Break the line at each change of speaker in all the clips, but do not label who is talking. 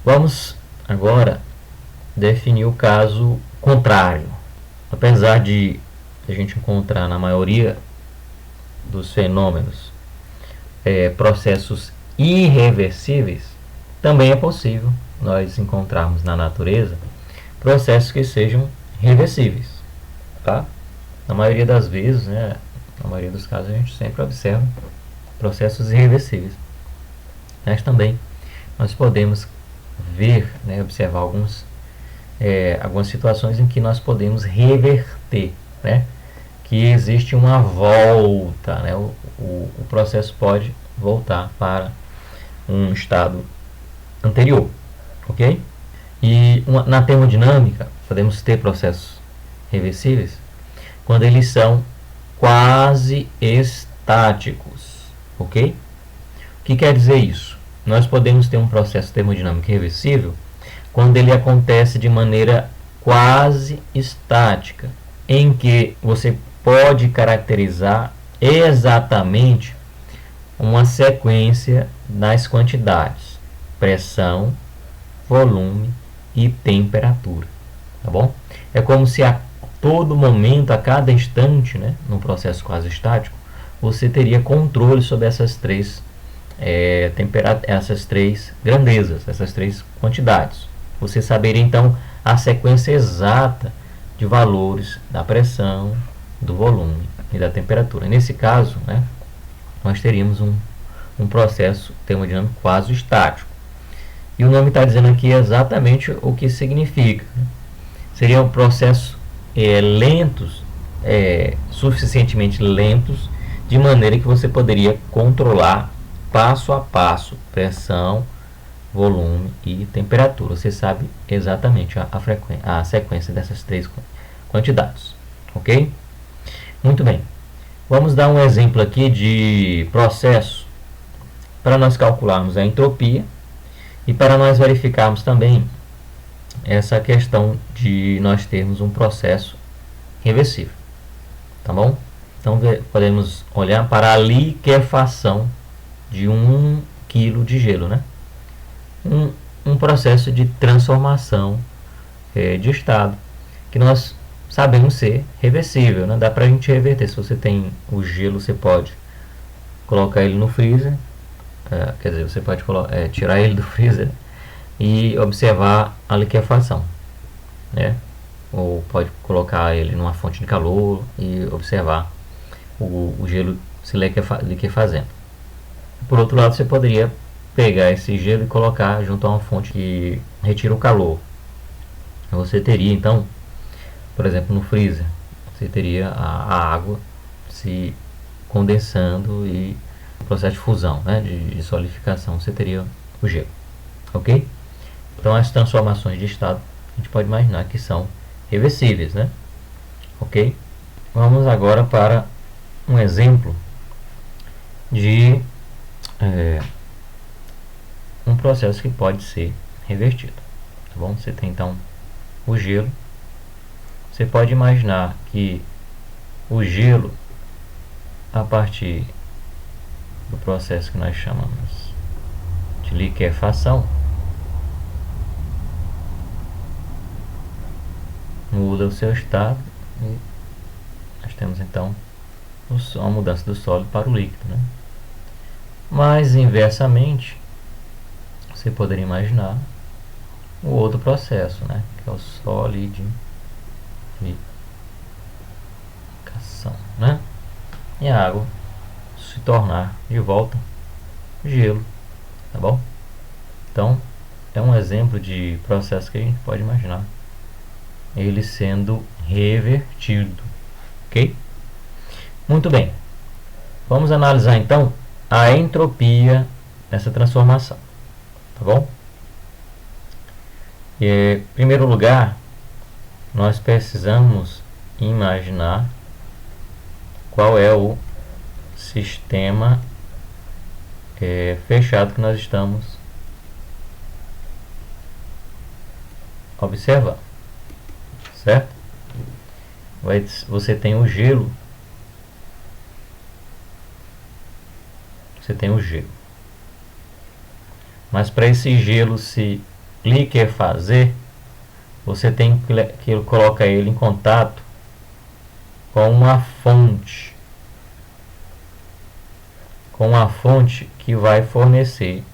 Vamos agora definir o caso contrário. Apesar de a gente encontrar na maioria dos fenômenos processos irreversíveis, também é possível nós encontrarmos na natureza processos que sejam reversíveis, tá? Na maioria das vezes, né, na maioria dos casos, a gente sempre observa processos irreversíveis. Mas também nós podemos ver, né, observar algumas situações em que nós podemos reverter, né, que existe uma volta, né, o processo pode voltar para um estado anterior, ok? E na termodinâmica podemos ter processos reversíveis quando eles são quase estáticos, ok? O que quer dizer isso? Nós podemos ter um processo termodinâmico reversível quando ele acontece de maneira quase estática, em que você pode caracterizar exatamente uma sequência das quantidades: pressão, volume e temperatura, tá bom? É como se a todo momento, a cada instante, né, num processo quase estático, você teria controle sobre essas três essas três grandezas, essas três quantidades. Você saberia então a sequência exata de valores da pressão, do volume e da temperatura. Nesse caso, né, nós teríamos um processo termodinâmico quase estático. E o nome está dizendo aqui exatamente o que significa. Seriam processos lentos, suficientemente lentos, de maneira que você poderia controlar passo a passo pressão, volume e temperatura. Você sabe exatamente a sequência dessas três quantidades, ok? Muito bem. Vamos dar um exemplo aqui de processo para nós calcularmos a entropia e para nós verificarmos também essa questão de nós termos um processo reversível, tá bom? Então podemos olhar para a liquefação de 1 kg de gelo, né? Um processo de transformação de estado que nós sabemos ser reversível, né? Dá para a gente reverter. Se você tem o gelo, você pode colocar ele no freezer, quer dizer, você pode tirar ele do freezer e observar a liquefação, né? Ou pode colocar ele numa fonte de calor e observar o gelo se liquefazendo. Por outro lado, você poderia pegar esse gelo e colocar junto a uma fonte que retira o calor. Você teria então, por exemplo, no freezer, você teria a água se condensando e o processo de fusão, né, de solidificação, você teria o gelo, ok? Então as transformações de estado a gente pode imaginar que são reversíveis, né? Ok? Vamos agora para um exemplo de um processo que pode ser revertido, tá bom? Você tem então o gelo. Você pode imaginar que o gelo, a partir do processo que nós chamamos de liquefação, muda o seu estado e nós temos então a mudança do sólido para o líquido, né? Mas inversamente, você poderia imaginar o outro processo, né, que é o solidificação, né? E a água se tornar de volta gelo, tá bom? Então é um exemplo de processo que a gente pode imaginar ele sendo revertido, ok? Muito bem, vamos analisar então a entropia dessa transformação, tá bom? E, em primeiro lugar, nós precisamos imaginar qual é o sistema fechado que nós estamos observando, certo? Você tem o gelo, mas para esse gelo se liquefazer, você tem que colocar ele em contato com uma fonte, que vai fornecer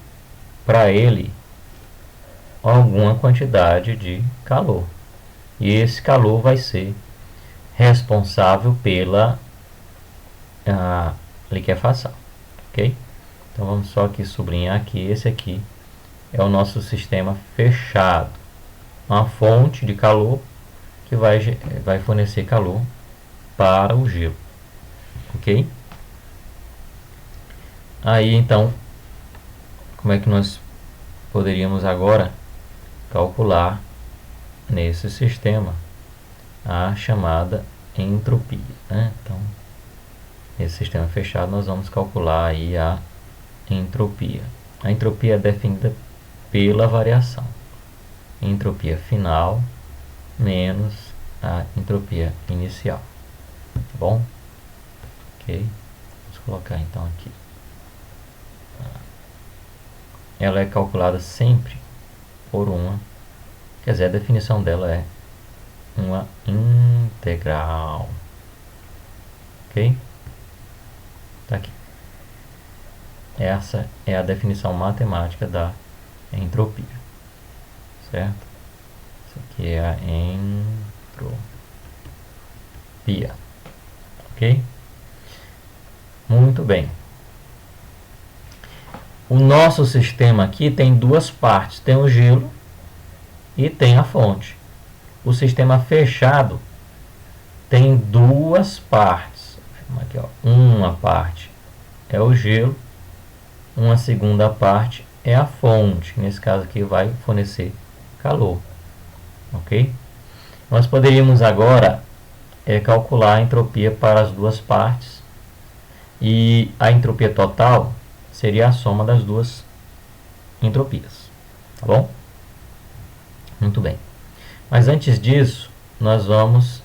para ele alguma quantidade de calor. E esse calor vai ser responsável pela liquefação, ok? Então vamos só aqui sublinhar que esse aqui é o nosso sistema fechado, uma fonte de calor que vai fornecer calor para o gelo, ok? Aí então, como é que nós poderíamos agora calcular nesse sistema a chamada entropia, né? Então, nesse sistema fechado nós vamos calcular aí a entropia. A entropia é definida pela variação. Entropia final menos a entropia inicial. Tá bom? Ok. Vamos colocar então aqui. Ela é calculada sempre por quer dizer, a definição dela é uma integral. Ok? Tá aqui. Essa é a definição matemática da entropia. Certo? Isso aqui é a entropia. Ok? Muito bem. O nosso sistema aqui tem duas partes. Tem o gelo e tem a fonte. O sistema fechado tem duas partes. Aqui, ó. Uma parte é o gelo, uma segunda parte é a fonte. Nesse caso aqui vai fornecer calor. Ok? Nós poderíamos agora calcular a entropia para as duas partes. E a entropia total seria a soma das duas entropias. Tá bom? Muito bem. Mas antes disso, nós vamos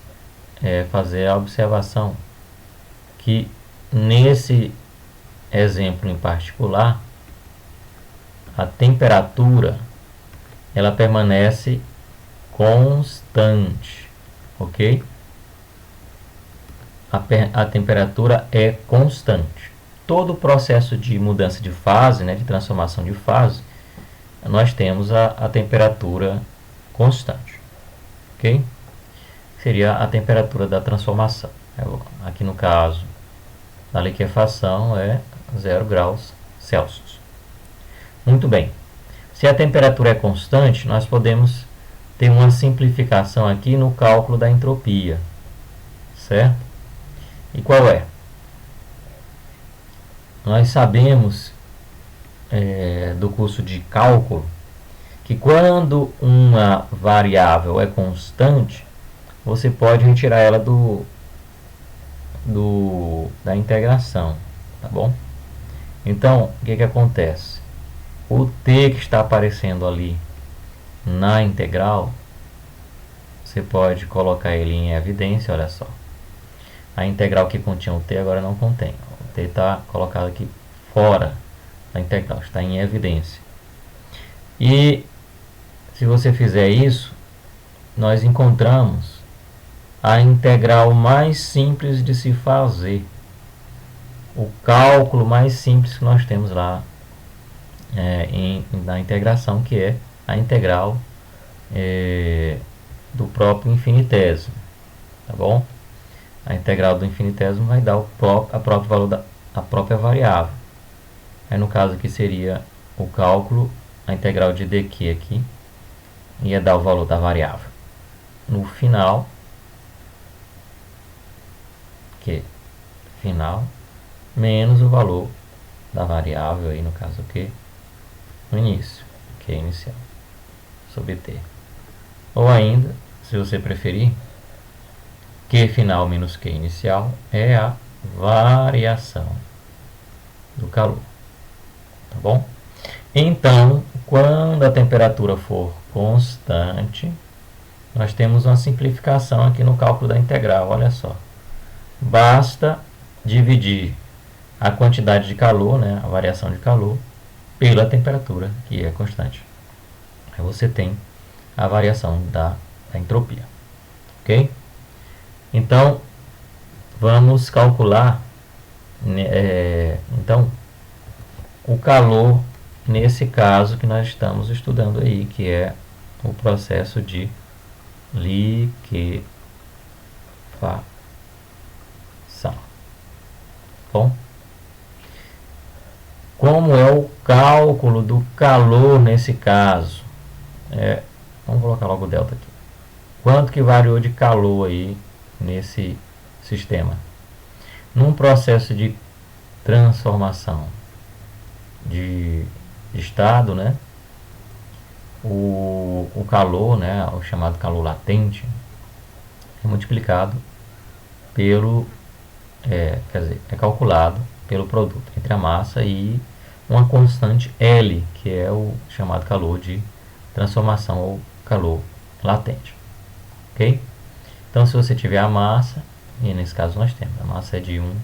fazer a observação que nesse exemplo em particular, a temperatura ela permanece constante, ok? A temperatura é constante. Todo o processo de mudança de fase, né, de transformação de fase, nós temos a temperatura constante, ok? Seria a temperatura da transformação. Aqui no caso da liquefação é 0 graus Celsius. Muito bem. Se a temperatura é constante, nós podemos ter uma simplificação aqui no cálculo da entropia, certo? E qual é? Nós sabemos do curso de cálculo que quando uma variável é constante, você pode retirar ela da integração, tá bom? Então, o que acontece? O t que está aparecendo ali na integral, você pode colocar ele em evidência, olha só. A integral que continha o t agora não contém. O t está colocado aqui fora da integral, está em evidência. E se você fizer isso, nós encontramos a integral mais simples de se fazer. O cálculo mais simples que nós temos lá na integração, que é a integral do próprio infinitésimo. Tá bom? A integral do infinitésimo vai dar a próprio valor da própria variável. Aí no caso aqui seria o cálculo, a integral de dq aqui, ia dar o valor da variável no final, que é final, menos o valor da variável, aí no caso aqui, no início, que é inicial, sobre t. Ou ainda, se você preferir, Q final menos Q inicial é a variação do calor. Tá bom? Então, quando a temperatura for constante, nós temos uma simplificação aqui no cálculo da integral. Olha só. Basta dividir a quantidade de calor, né, a variação de calor, pela temperatura, que é constante. Aí você tem a variação da entropia. Ok? Então, vamos calcular então, o calor nesse caso que nós estamos estudando aí, que é o processo de liquefação. Bom, como é o cálculo do calor nesse caso? Vamos colocar logo o delta aqui. Quanto que variou de calor aí nesse sistema? Num processo de transformação de estado, né? O calor, né, o chamado calor latente, é multiplicado pelo, quer dizer, é calculado pelo produto entre a massa e uma constante L, que é o chamado calor de transformação ou calor latente. Ok? Então, se você tiver a massa, e nesse caso nós temos, a massa é de 1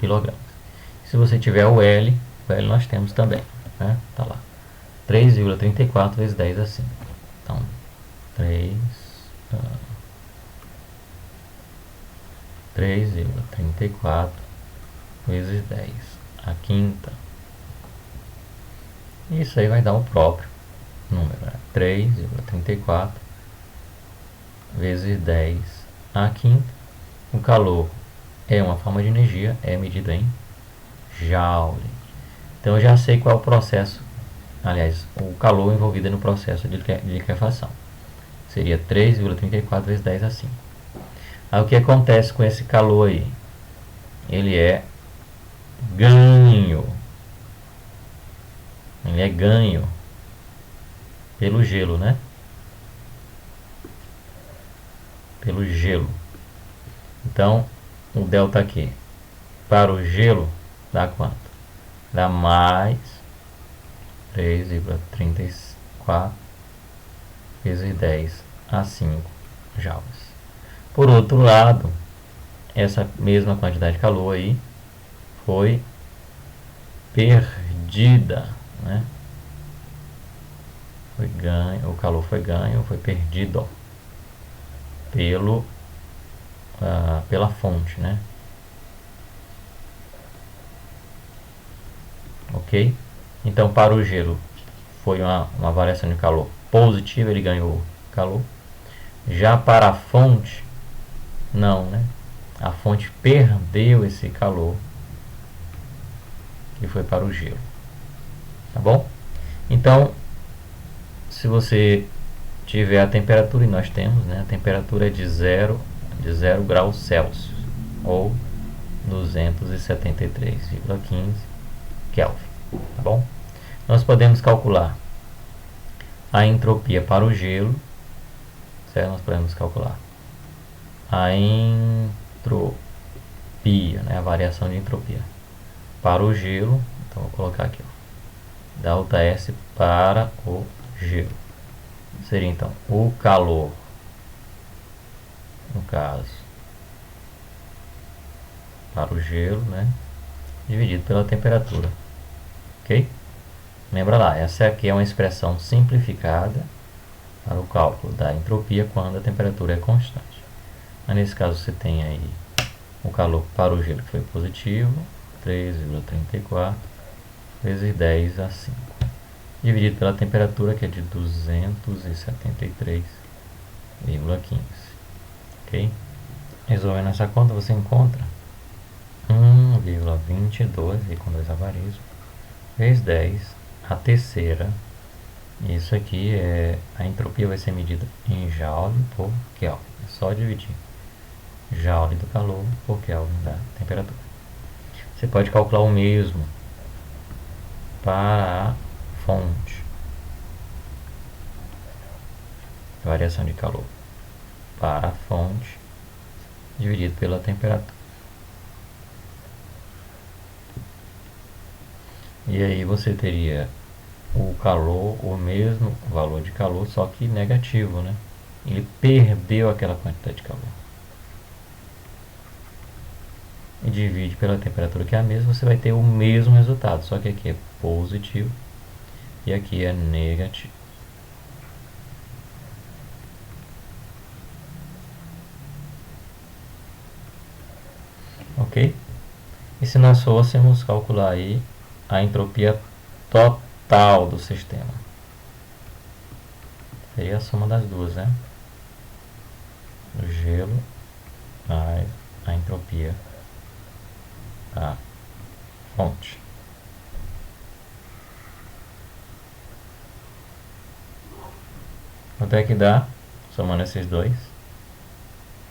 kg. Se você tiver o L nós temos também, né? Tá lá, 3,34 vezes 10 a 5. Então, 3,34 vezes 10 a quinta. Isso aí vai dar o próprio número, né? 3,34 vezes 10 a quinta. O calor é uma forma de energia, é medido em Joule. Então eu já sei qual é o processo, aliás, o calor envolvido no processo de liquefação. Seria 3,34 vezes 10 a 5. Aí o que acontece com esse calor aí? Ele é ganho. Ele é ganho pelo gelo, né? Pelo gelo. Então, o delta aqui para o gelo dá quanto? Dá mais 3,34 vezes 10 a 5 joules. Por outro lado, essa mesma quantidade de calor aí foi perdida, né? Foi ganho, o calor foi ganho, foi perdido pela fonte, né? Ok? Então, para o gelo foi uma variação de calor positiva, ele ganhou calor. Já para a fonte, não, né? A fonte perdeu esse calor que foi para o gelo. Tá bom? Então, se você tiver a temperatura, e nós temos, né? A temperatura é de 0 graus Celsius, ou 273,15 Kelvin. Tá bom? Nós podemos calcular a entropia para o gelo, certo? Nós podemos calcular a entropia, né? A variação de entropia para o gelo. Então vou colocar aqui, ó, delta S para o gelo. Seria então o calor, no caso, para o gelo, né? Dividido pela temperatura. Ok? Lembra lá, essa aqui é uma expressão simplificada para o cálculo da entropia quando a temperatura é constante. Mas nesse caso você tem aí o calor para o gelo que foi positivo, 3,34 vezes 10 a 5, dividido pela temperatura que é de 273,15. Ok? Resolvendo essa conta, você encontra 1,22 e com 2 avarizos vezes 10 a terceira. Isso aqui a entropia vai ser medida em Joule por Kelvin. É só dividir Joule do calor por Kelvin da temperatura. Você pode calcular o mesmo para a fonte. Variação de calor para a fonte dividido pela temperatura. E aí você teria o calor, o mesmo valor de calor, só que negativo, né? Ele perdeu aquela quantidade de calor. E divide pela temperatura que é a mesma, você vai ter o mesmo resultado, só que aqui é positivo e aqui é negativo. ok? E se nós fôssemos calcular aí a entropia total do sistema? Seria a soma das duas, né? O gelo mais a entropia da fonte. Quanto é que dá, somando esses dois?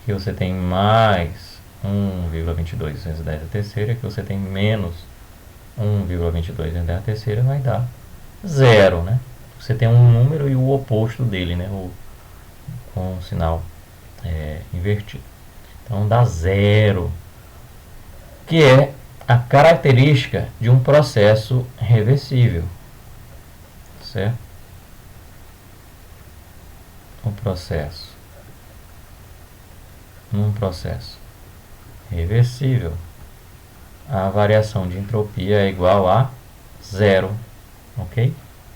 Que você tem mais 1,22 vezes 10 a terceira, que você tem menos 1,22 vezes 10 a terceira, vai dar zero, né? Você tem um número e o oposto dele, né? Com o sinal invertido. Então dá zero, que é a característica de um processo reversível, certo? Num processo reversível, a variação de entropia é igual a zero, ok?